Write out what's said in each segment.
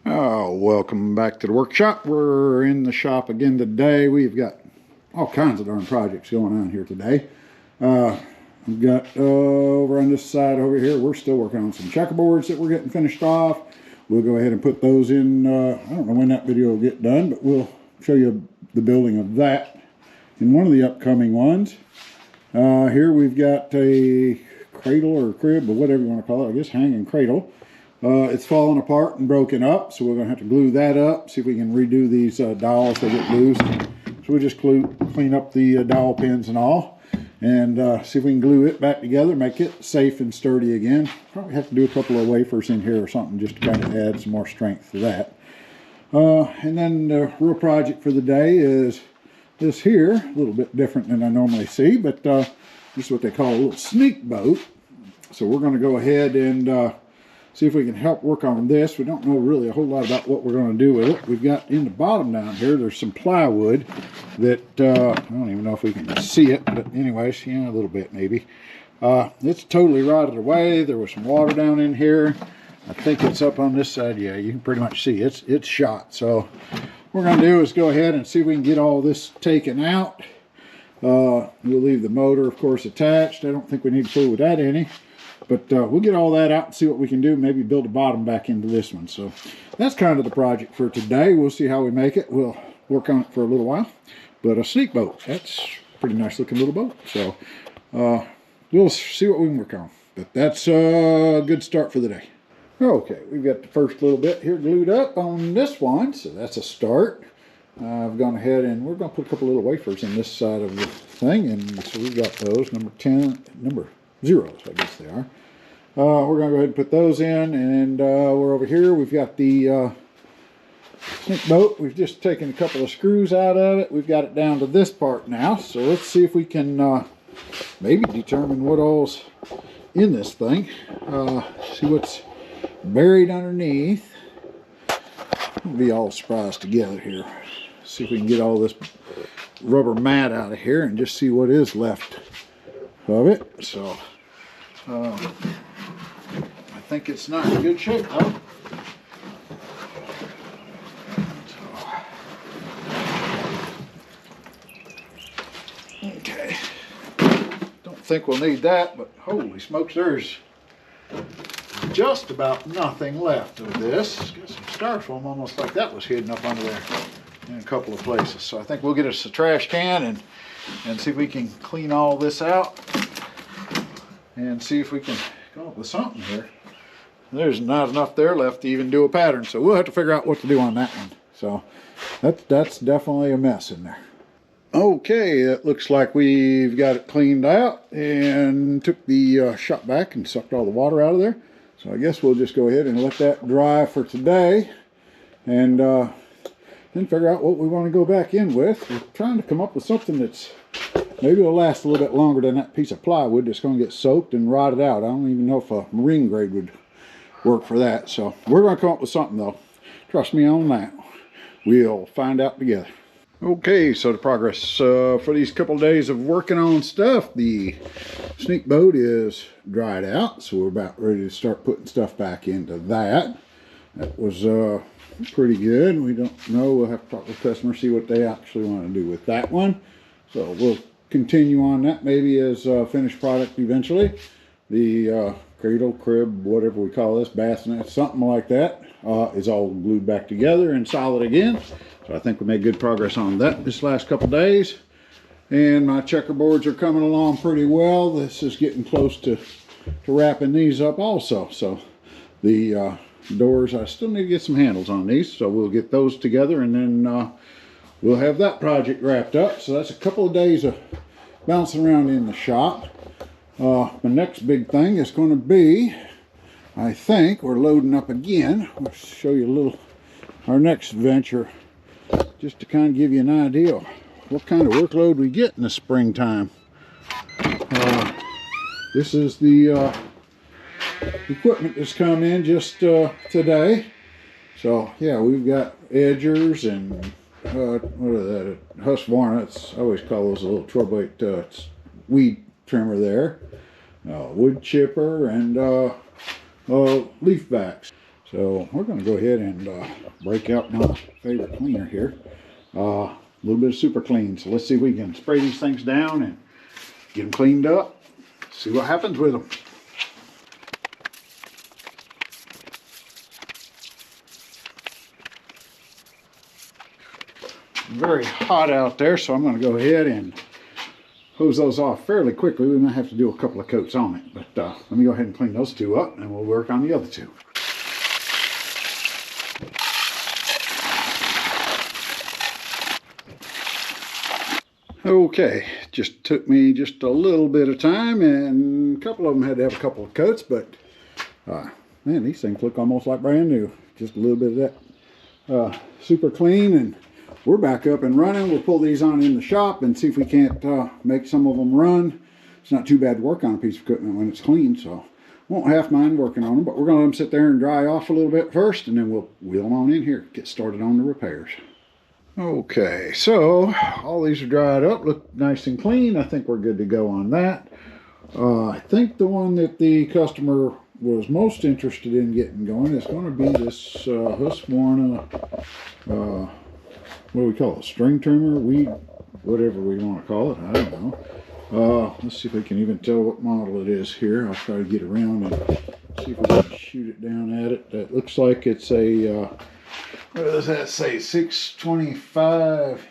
Oh, welcome back to the workshop. We're in the shop again today. We've got all kinds of darn projects going on here today. We've got over on this side over here, we're still working on some checkerboards that we're getting finished off. We'll go ahead and put those in. I don't know when that video will get done, but we'll show you the building of that in one of the upcoming ones. Here we've got a cradle or crib or whatever you want to call it, I guess hanging cradle. It's fallen apart and broken up, so we're going to have to glue that up, see if we can redo these dowels. They get loose. So we'll just clean up the dowel pins and all, and see if we can glue it back together, make it safe and sturdy again. Probably have to do a couple of wafers in here or something just to kind of add some more strength to that. And then the real project for the day is this here, a little bit different than I normally see, but this is what they call a little sneak boat. So we're going to go ahead and see if we can help work on this. We don't know really a whole lot about what we're going to do with it. We've got in the bottom down here, there's some plywood that, I don't even know if we can see it, but anyways, yeah, a little bit maybe. It's totally rotted away. There was some water down in here. I think it's up on this side. Yeah, you can pretty much see it's shot. So what we're going to do is go ahead and see if we can get all this taken out. We'll leave the motor, of course, attached. I don't think we need to fool with that any. But we'll get all that out and see what we can do. Maybe build a bottom back into this one. So that's kind of the project for today. We'll see how we make it. We'll work on it for a little while. But a sneak boat, that's a pretty nice looking little boat. So we'll see what we can work on. But that's a good start for the day. Okay, we've got the first little bit here glued up on this one. So that's a start. I've gone ahead and we're going to put a couple little wafers in this side of the thing. And so we've got those, number zeros, I guess they are. We're going to go ahead and put those in, and we're over here. We've got the sneak boat. We've just taken a couple of screws out of it. We've got it down to this part now. So let's see if we can maybe determine what all's in this thing. See what's buried underneath. We'll be all surprised together here. See if we can get all this rubber mat out of here and just see what is left of it. So I think it's not in good shape though. Okay, don't think we'll need that, but holy smokes, there's just about nothing left of this. Got some styrofoam almost like that was hidden up under there in a couple of places. So I think we'll get us a trash can and see if we can clean all this out and see if we can come up with something here. There's not enough there left to even do a pattern, so we'll have to figure out what to do on that one. So that's definitely a mess in there. Okay, it looks like we've got it cleaned out and took the shop back and sucked all the water out of there. So I guess we'll just go ahead and let that dry for today, and then figure out what we want to go back in with. We're trying to come up with something that's maybe it'll last a little bit longer than that piece of plywood that's going to get soaked and rotted out. I don't even know if a marine grade would work for that. So we're going to come up with something though. Trust me on that. We'll find out together. Okay, so the progress for these couple of days of working on stuff. The sneak boat is dried out, so we're about ready to start putting stuff back into that. That was pretty good. We don't know. We'll have to talk with customers, see what they actually want to do with that one. So we'll continue on that maybe as a finished product eventually. The cradle, crib, whatever we call this, bassinet, something like that, is all glued back together and solid again. So I think we made good progress on that this last couple days. And my checkerboards are coming along pretty well. This is getting close to wrapping these up also. So the doors, I still need to get some handles on these, so we'll get those together, and then we'll have that project wrapped up. So that's a couple of days of bouncing around in the shop. The next big thing is going to be, I think, we're loading up again. I'll show you a little, our next venture, just to kind of give you an idea of what kind of workload we get in the springtime. This is the equipment that's come in just today. So yeah, we've got edgers and what are that? Husqvarna. I always call those a little 12-weight weed trimmer there. Wood chipper and leaf backs. So we're going to go ahead and break out my favorite cleaner here. A little bit of super clean. So let's see if we can spray these things down and get them cleaned up. See what happens with them. Very hot out there, so I'm going to go ahead and hose those off fairly quickly. We might have to do a couple of coats on it, but let me go ahead and clean those two up and we'll work on the other two. Okay, just took me just a little bit of time, and a couple of them had to have a couple of coats, but man, these things look almost like brand new. Just a little bit of that super clean, and we're back up and running. We'll pull these on in the shop and see if we can't make some of them run. It's not too bad to work on a piece of equipment when it's clean, so won't half mind working on them, but we're going to let them sit there and dry off a little bit first, and then we'll wheel them on in here, get started on the repairs. Okay, so all these are dried up, look nice and clean. I think we're good to go on that. I think the one that the customer was most interested in getting going is going to be this Husqvarna, what do we call it, string trimmer, weed, whatever we want to call it, I don't know. Let's see if we can even tell what model it is here. I'll try to get around and see if we can shoot it down at it. It looks like it's a what does that say? 625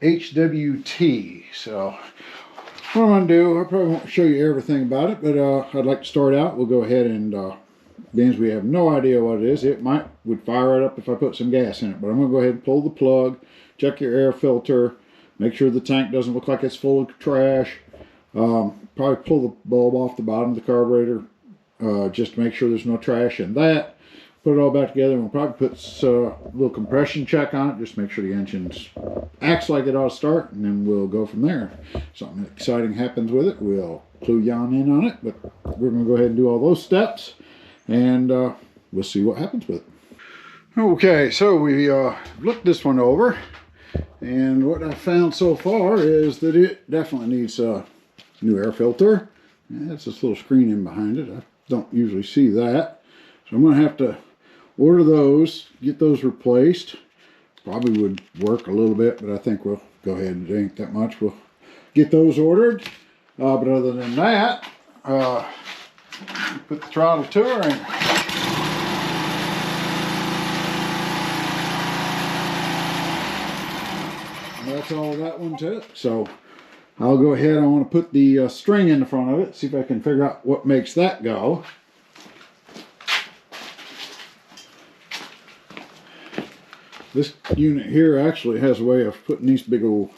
HWT. So what I'm going to do, I probably won't show you everything about it, but I'd like to start out. We'll go ahead and, being we have no idea what it is, it would fire it up if I put some gas in it. But I'm going to go ahead and pull the plug, check your air filter, make sure the tank doesn't look like it's full of trash. Probably pull the bulb off the bottom of the carburetor just to make sure there's no trash in that. Put it all back together, and we'll probably put a little compression check on it, just make sure the engine acts like it ought to start, and then we'll go from there. Something exciting happens with it, we'll clue you in on it, but we're going to go ahead and do all those steps, and we'll see what happens with it. Okay, so we looked this one over, and what I found so far is that it definitely needs a new air filter. That's this little screen in behind it. I don't usually see that, so I'm going to have to order those, get those replaced. Probably would work a little bit, but I think we'll go ahead and, it ain't that much, we'll get those ordered. But other than that, put the throttle to her, and that's all that one took. So I'll go ahead, I want to put the string in the front of it, see if I can figure out what makes that go. This unit here actually has a way of putting these big old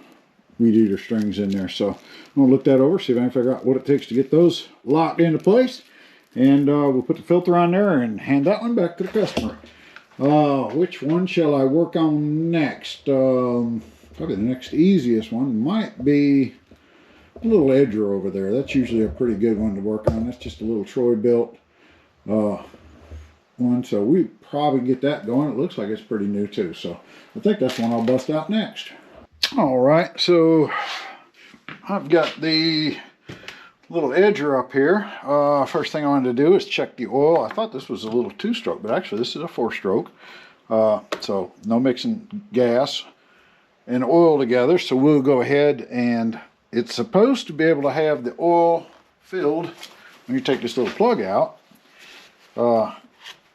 weed eater strings in there. So I'm going to look that over, see if I can figure out what it takes to get those locked into place. And we'll put the filter on there and hand that one back to the customer. Which one shall I work on next? Probably the next easiest one might be a little edger over there. That's usually a pretty good one to work on. That's just a little Troy built one, so we probably get that going. It looks like it's pretty new too, so I think that's one I'll bust out next. All right, so I've got the little edger up here. First thing I wanted to do is check the oil. I thought this was a little 2-stroke, but actually this is a 4-stroke. So no mixing gas and oil together, so we'll go ahead, and it's supposed to be able to have the oil filled when you take this little plug out.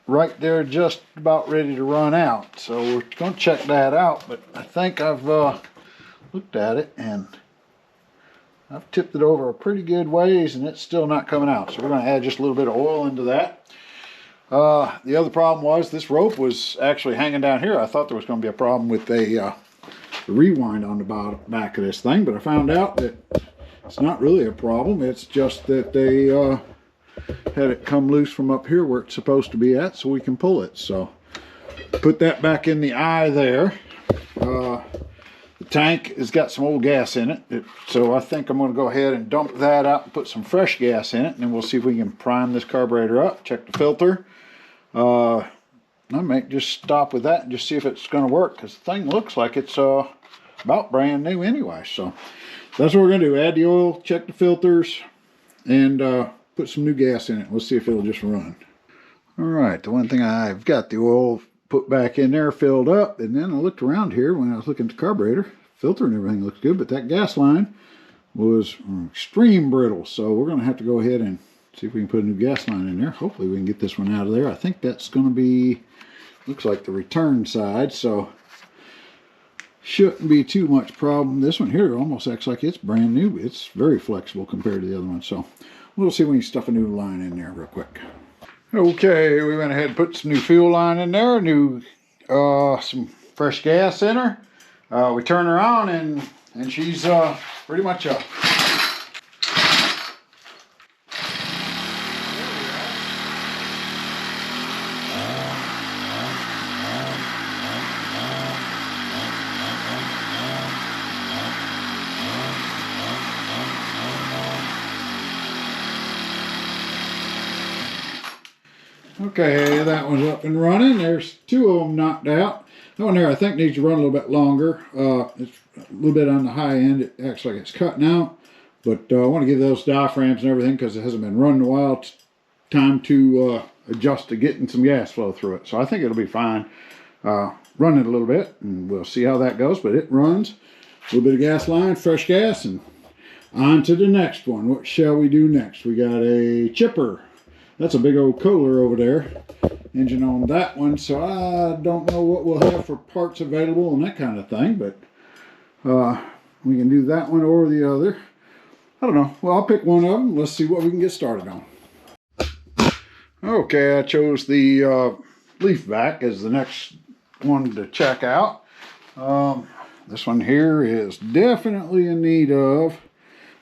Right there, just about ready to run out. So we're going to check that out, but I think I've looked at it, and I've tipped it over a pretty good ways, and it's still not coming out. So we're going to add just a little bit of oil into that. The other problem was this rope was actually hanging down here. I thought there was going to be a problem with the rewind on the back of this thing, but I found out that it's not really a problem. It's just that they had it come loose from up here where it's supposed to be at, so we can pull it. So put that back in the eye there. The tank has got some old gas in it, so I think I'm going to go ahead and dump that out and put some fresh gas in it, and then we'll see if we can prime this carburetor up, check the filter. I might just stop with that and just see if it's going to work, because the thing looks like it's about brand new anyway. So that's what we're going to do, add the oil, check the filters, and put some new gas in it. Let's see if it'll just run. All right, the one thing I've got the oil put back in there, filled up, and then I looked around here when I was looking at the carburetor. Filter and everything looks good, but that gas line was extreme brittle, so we're going to have to go ahead and see if we can put a new gas line in there. Hopefully we can get this one out of there. I think that's going to be, looks like the return side, so shouldn't be too much problem. This one here almost acts like it's brand new. It's very flexible compared to the other one, so we'll see if we can stuff a new line in there real quick. Okay, we went ahead and put some new fuel line in there, some fresh gas in her. We turn her on and she's pretty much a okay, that one's up and running. There's two of them knocked out. That one there I think needs to run a little bit longer. It's a little bit on the high end. It acts like it's cutting out. But I want to give those diaphragms and everything because it hasn't been running a while. It's time to adjust to getting some gas flow through it. So I think it'll be fine. Run it a little bit and we'll see how that goes. But it runs. A little bit of gas line, fresh gas, and on to the next one. What shall we do next? We got a chipper. That's a big old Kohler over there. Engine on that one, so I don't know what we'll have for parts available and that kind of thing, but we can do that one or the other. I don't know. Well, I'll pick one of them. Let's see what we can get started on. Okay, I chose the leaf vac as the next one to check out. This one here is definitely in need of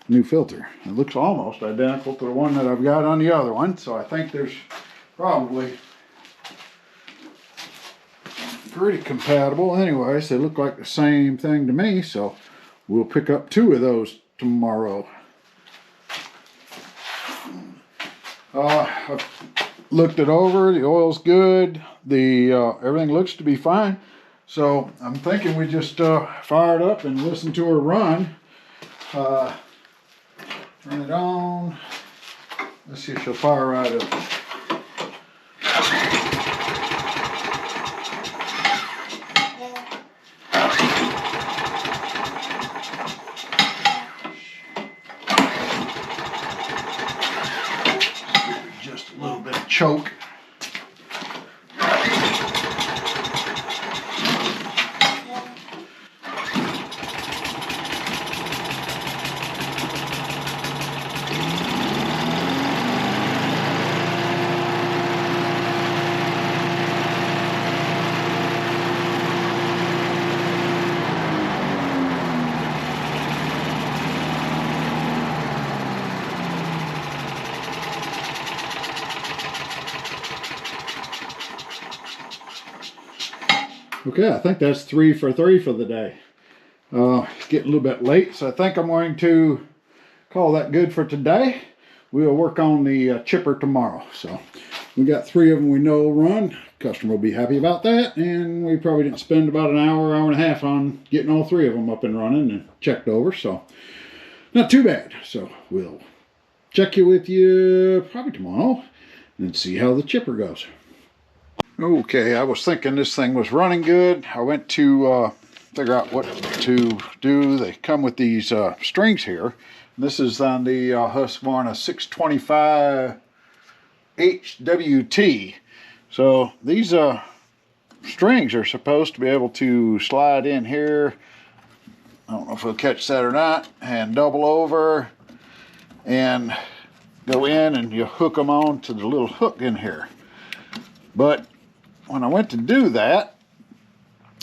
a new filter. It looks almost identical to the one that I've got on the other one, so I think there's probably pretty compatible. Anyways, they look like the same thing to me, so we'll pick up two of those tomorrow. I've looked it over. The oil's good. The everything looks to be fine. So I'm thinking we just fire it up and listen to her run. Turn it on. Let's see if she'll fire right up. Just a little bit of choke. Okay, I think that's 3 for 3 for the day. It's getting a little bit late, so I think I'm going to call that good for today. We'll work on the chipper tomorrow. So we got 3 of them we know will run. Customer will be happy about that, and we probably didn't spend about an hour, hour and a half on getting all 3 of them up and running and checked over. So not too bad. So we'll check you with you probably tomorrow and see how the chipper goes. Okay, I was thinking this thing was running good. I went to figure out what to do. They come with these strings here. This is on the Husqvarna 625 HWT. So these strings are supposed to be able to slide in here. I don't know if we'll catch that or not. And double over and go in, and you hook them on to the little hook in here. But when I went to do that,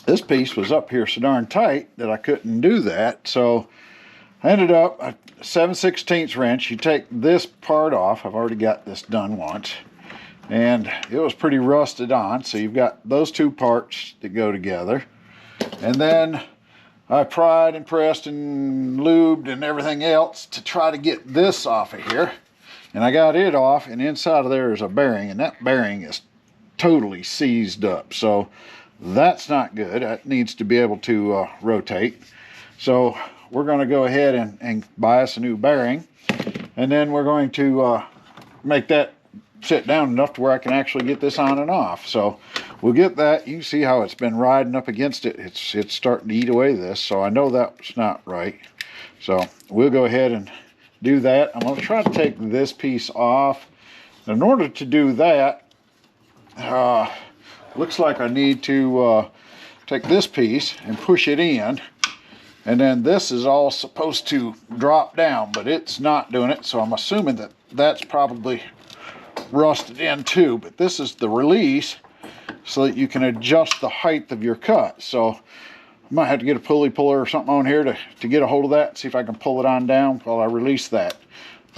this piece was up here so darn tight that I couldn't do that. So I ended up a 7/16 wrench. You take this part off. I've already got this done once, and it was pretty rusted on. So you've got those 2 parts that go together, and then I pried and pressed and lubed and everything else to try to get this off of here, and I got it off, and inside of there is a bearing, and that bearing is totally seized up. So that's not good. That needs to be able to rotate. So we're going to go ahead and buy us a new bearing, and then we're going to make that sit down enough to where I can actually get this on and off. So we'll get that. You can see how it's been riding up against it. It's starting to eat away this, so I know that's not right. So we'll go ahead and do that. I'm going to try to take this piece off. In order to do that, looks like I need to take this piece and push it in, and then this is all supposed to drop down, but it's not doing it, so I'm assuming that that's probably rusted in too. But this is the release so that you can adjust the height of your cut. So I might have to get a pulley puller or something on here to get a hold of that and see if I can pull it on down while I release that.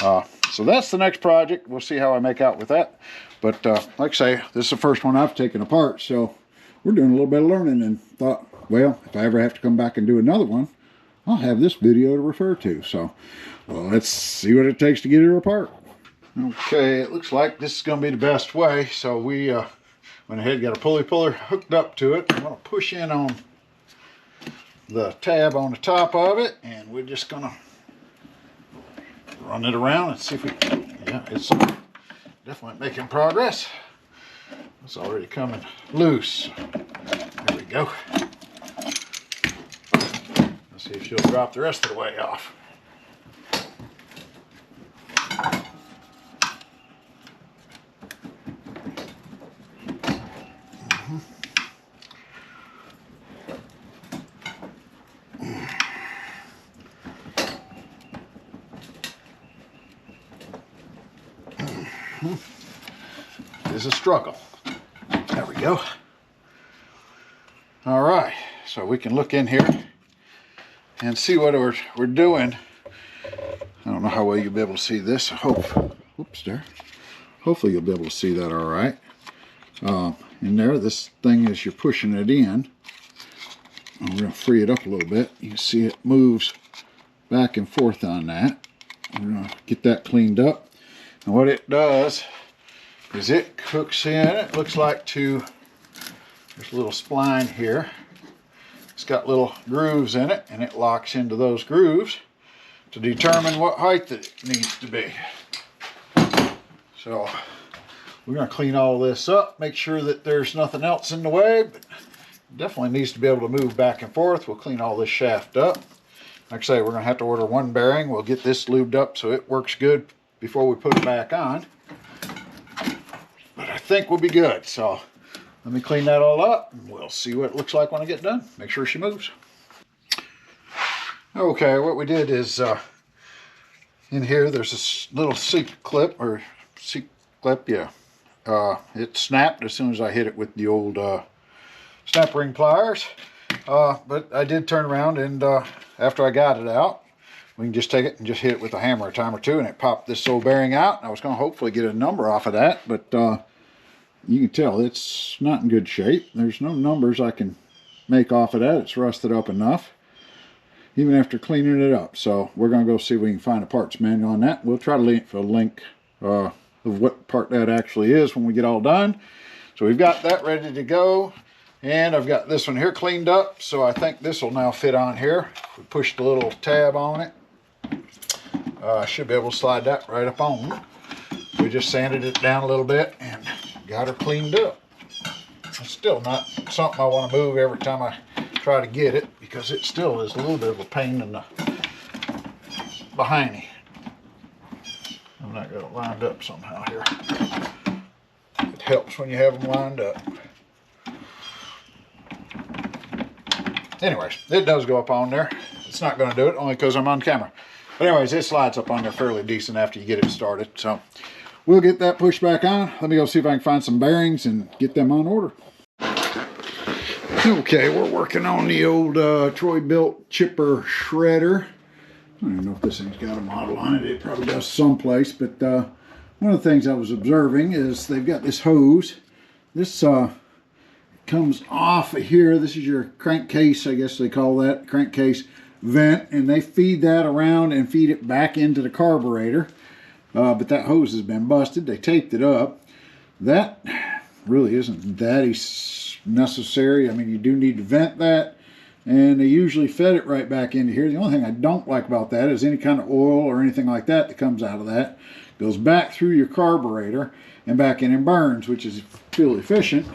So that's the next project. We'll see how I make out with that. But like I say, this is the first one I've taken apart, so we're doing a little bit of learning, and thought, well, if I ever have to come back and do another one, I'll have this video to refer to. So, well, let's see what it takes to get it apart. Okay, it looks like this is going to be the best way. So we went ahead and got a pulley puller hooked up to it. I'm going to push in on the tab on the top of it, and we're just going to run it around and see if we can. Yeah, it's definitely making progress. It's already coming loose. There we go. Let's see if she'll drop the rest of the way off. It's a struggle. There we go. All right, so we can look in here and see what we're doing. I don't know how well you'll be able to see this. Whoops, there. Hopefully you'll be able to see that all right. In there, this thing, as you're pushing it in, we're going to free it up a little bit. You can see it moves back and forth on that. We're going to get that cleaned up. And what it does is it hooks in, it looks like there's a little spline here. It's got little grooves in it, and it locks into those grooves to determine what height it needs to be. So we're going to clean all this up, make sure that there's nothing else in the way, but it definitely needs to be able to move back and forth. We'll clean all this shaft up. Like I say, we're going to have to order one bearing. We'll get this lubed up so it works good before we put it back on. But I think we'll be good. So let me clean that all up, and we'll see what it looks like when I get done. Make sure she moves. Okay, what we did is in here there's this little seat clip, yeah. It snapped as soon as I hit it with the old snap ring pliers. But I did turn around, and after I got it out, we can just take it and just hit it with a hammer a time or two, and it popped this old bearing out. And I was going to hopefully get a number off of that, but you can tell it's not in good shape. There's no numbers I can make off of that. It's rusted up enough, even after cleaning it up. So we're going to go see if we can find a parts manual on that. We'll try to leave a link of what part that actually is when we get all done. So we've got that ready to go. And I've got this one here cleaned up, so I think this will now fit on here. We push the little tab on it. I should be able to slide that right up on. We just sanded it down a little bit and got her cleaned up. It's still not something I want to move every time I try to get it, because it still is a little bit of a pain in the behindy. I'm not got it lined up somehow here. It helps when you have them lined up. Anyways, it does go up on there. It's not going to do it only because I'm on camera. But anyways, it slides up on there fairly decent after you get it started. So we'll get that pushed back on. Let me go see if I can find some bearings and get them on order. Okay, we're working on the old Troy-built chipper shredder. I don't even know if this thing's got a model on it. It probably does someplace. But one of the things I was observing is they've got this hose. This comes off of here. This is your crankcase, I guess they call that, crankcase vent, and they feed that around and feed it back into the carburetor. But that hose has been busted. They taped it up. That really isn't that necessary. I mean, you do need to vent that, and they usually fed it right back into here. The only thing I don't like about that is any kind of oil or anything like that that comes out of that, goes back through your carburetor and back in and burns, which is fuel efficient,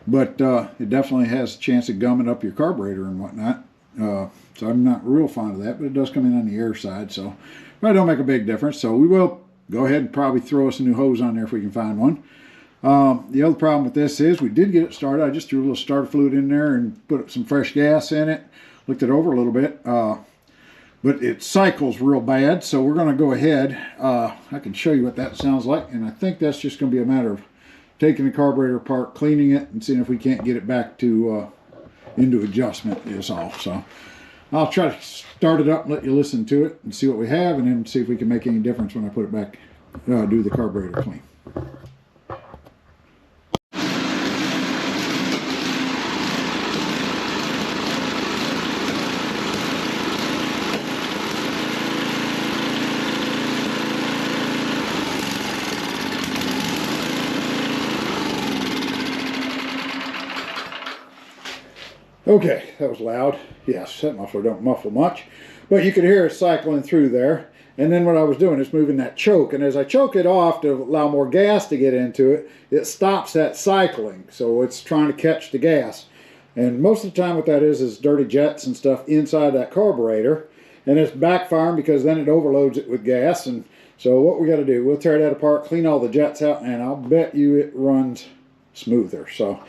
but it definitely has a chance of gumming up your carburetor and whatnot. So I'm not real fond of that, but it does come in on the air side, so it don't make a big difference. So we will go ahead and probably throw us a new hose on there if we can find one. The other problem with this is we did get it started. I just threw a little starter fluid in there and put some fresh gas in it, looked it over a little bit, but it cycles real bad. So we're going to go ahead. I can show you what that sounds like, and I think that's just going to be a matter of taking the carburetor apart, cleaning it, and seeing if we can't get it back to into adjustment is all. So I'll try to start it up and let you listen to it and see what we have, and then see if we can make any difference when I put it back, do the carburetor clean. Okay, that was loud. Yes, that muffler don't muffle much, but you could hear it cycling through there. And then what I was doing is moving that choke, and as I choke it off to allow more gas to get into it, it stops that cycling. So it's trying to catch the gas. And most of the time what that is dirty jets and stuff inside that carburetor, and it's backfiring because then it overloads it with gas. And so what we got to do, we'll tear that apart, clean all the jets out, and I'll bet you it runs smoother. So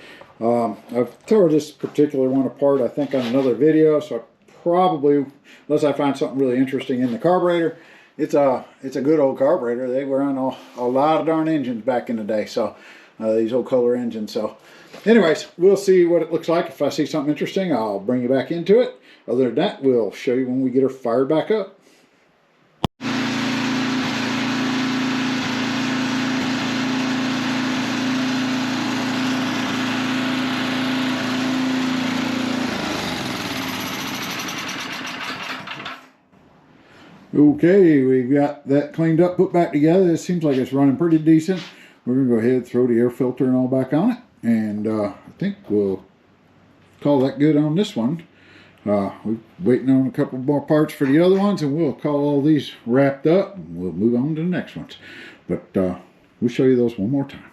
I've tore this particular one apart, I think, on another video, so I probably, unless I find something really interesting in the carburetor, it's a good old carburetor. They were on a lot of darn engines back in the day, so these old Kohler engines. So anyways, we'll see what it looks like. If I see something interesting, I'll bring you back into it. Other than that, we'll show you when we get her fired back up. Okay, we've got that cleaned up, put back together. It seems like it's running pretty decent. We're going to go ahead and throw the air filter and all back on it. And I think we'll call that good on this one. We're waiting on a couple more parts for the other ones, and we'll call all these wrapped up, and we'll move on to the next ones. But we'll show you those one more time.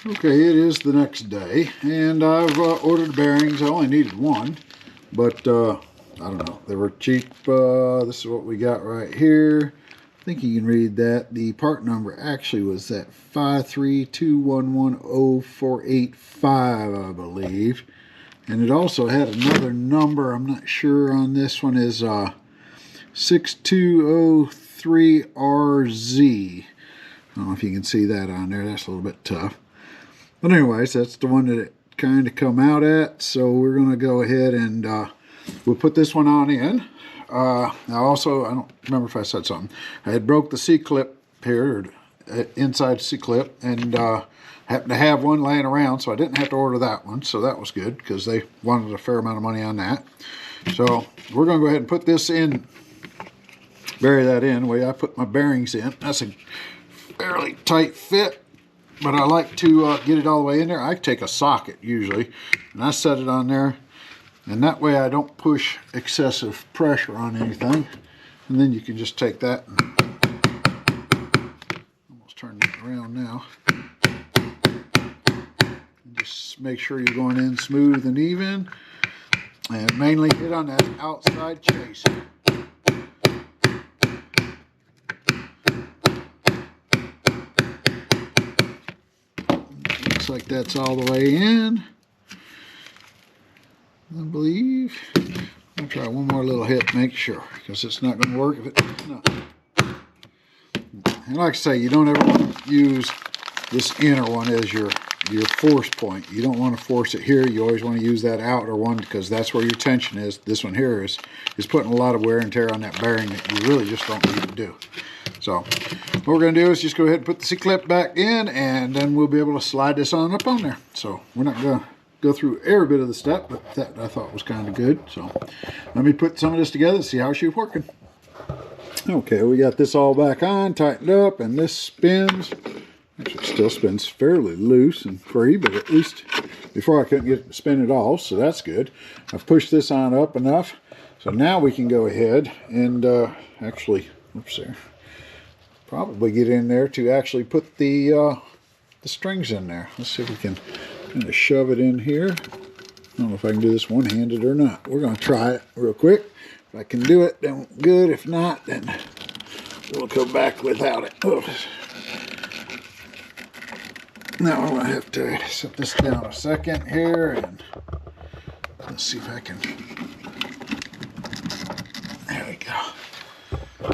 Okay, it is the next day, and I've ordered bearings. I only needed one, but I don't know, they were cheap. This is what we got right here. I think you can read that. The part number actually was that 532110485, I believe. And it also had another number, I'm not sure on this one, is 6203RZ. I don't know if you can see that on there. That's a little bit tough. But anyways, that's the one that it kind of come out at. So we're going to go ahead and we'll put this one on in. Now also, I don't remember if I said something. I had broke the C-clip here, inside C-clip, and happened to have one laying around, so I didn't have to order that one. So that was good, because they wanted a fair amount of money on that. So we're going to go ahead and put this in, bury that in the way I put my bearings in. That's a fairly tight fit, but I like to get it all the way in there. I take a socket usually, and I set it on there. And that way I don't push excessive pressure on anything. And then you can just take that and almost turn that around now. And just make sure you're going in smooth and even. And mainly hit on that outside chase. Looks like that's all the way in, I believe. I'll try one more little hit, make sure, because it's not going to work if it's not. And like I say, you don't ever want to use this inner one as your force point. You don't want to force it here. You always want to use that outer one, because that's where your tension is. This one here is putting a lot of wear and tear on that bearing that you really just don't need to do. So what we're going to do is just go ahead and put the C-clip back in, and then we'll be able to slide this on up on there. So we're not going to go through every bit of the step, but that I thought was kind of good. So let me put some of this together and see how she's working. Okay, we got this all back on, tightened up, and this spins. Actually, it still spins fairly loose and free, but at least before I couldn't get it to spin at all, so that's good. I've pushed this on up enough, so now we can go ahead and actually, oops there, probably get in there to actually put the strings in there. Let's see if we can kind of shove it in here. I don't know if I can do this one-handed or not. We're going to try it real quick. If I can do it, then good. If not, then we'll come back without it. Oh. Now I'm going to have to set this down a second here, and let's see if I can. There we go.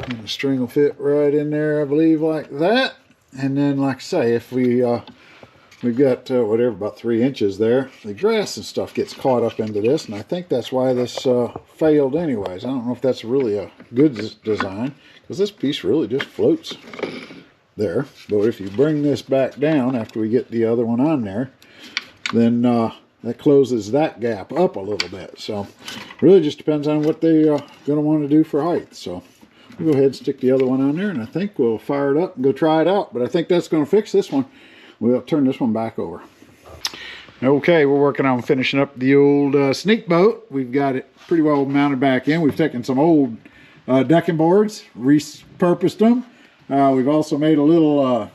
And the string will fit right in there, I believe, like that. And then, like I say, if we've got whatever, about 3 inches there, the grass and stuff gets caught up into this, and I think that's why this failed anyways. I don't know if that's really a good design, because this piece really just floats there. But if you bring this back down after we get the other one on there, then that closes that gap up a little bit. So really just depends on what they're going to want to do for height. So we'll go ahead and stick the other one on there, and I think we'll fire it up and go try it out. But I think that's going to fix this one. We'll turn this one back over. Okay, we're working on finishing up the old sneak boat. We've got it pretty well mounted back in. We've taken some old decking boards, repurposed them. We've also made a little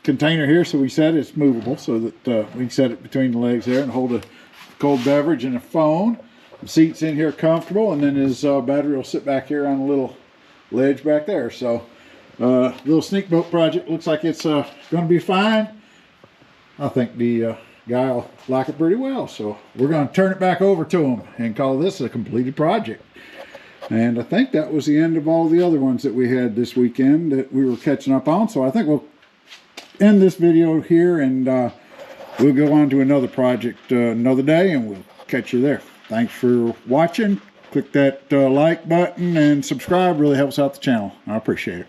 container here, so we set it's movable so that we can set it between the legs there and hold a cold beverage and a phone. The seat's in here comfortable, and then his battery will sit back here on a little ledge back there. So little sneak boat project looks like it's going to be fine. I think the guy will like it pretty well. So we're going to turn it back over to him and call this a completed project. And I think that was the end of all the other ones that we had this weekend that we were catching up on. So I think we'll end this video here, and we'll go on to another project another day, and we'll catch you there. Thanks for watching. Click that like button and subscribe. Really helps out the channel. I appreciate it.